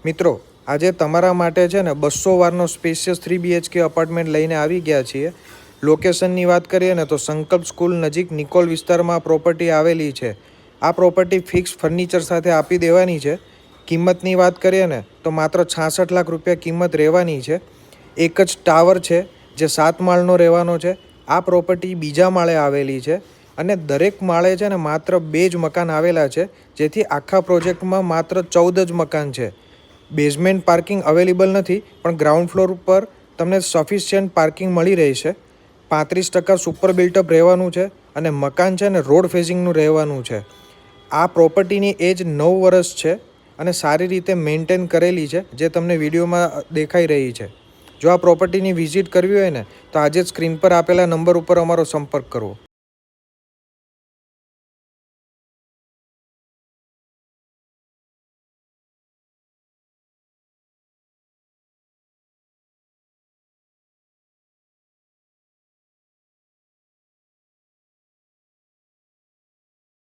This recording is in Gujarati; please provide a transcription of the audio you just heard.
મિત્રો, આજે તમારા માટે છે ને 200 વારનો સ્પેશિયસ 3 BHK અપાર્ટમેન્ટ લઈને આવી ગયા છીએ. લોકેશનની વાત કરીએ ને તો સંકલ્પ સ્કૂલ નજીક નિકોલ વિસ્તારમાં પ્રોપર્ટી આવેલી છે. આ પ્રોપર્ટી ફિક્સ ફર્નિચર સાથે આપી દેવાની છે. કિંમતની વાત કરીએ ને તો માત્ર 66 લાખ રૂપિયા કિંમત રહેવાની છે. એક જ ટાવર છે જે 7 માળનો રહેવાનો છે. આ પ્રોપર્ટી બીજા માળે આવેલી છે અને દરેક માળે છે ને માત્ર 2 જ મકાન આવેલા છે, જેથી આખા પ્રોજેક્ટમાં માત્ર 14 જ મકાન છે. બેઝમેન્ટ પાર્કિંગ અવેલેબલ નથી, પણ ગ્રાઉન્ડ ફ્લોર પર તમને સફિશિયન્ટ પાર્કિંગ મળી રહેશે. 35% સુપર બિલ્ટઅપ રહેવાનું છે અને મકાન છે ને રોડ ફેઝિંગનું રહેવાનું છે. આ પ્રોપર્ટીની એજ 9 વર્ષ છે અને સારી રીતે મેન્ટેન કરેલી છે, જે તમને વિડીયોમાં દેખાઈ રહી છે. જો આ પ્રોપર્ટીની વિઝિટ કરવી હોય ને તો આજે જ સ્ક્રીન પર આપેલા નંબર ઉપર અમારો સંપર્ક કરવો.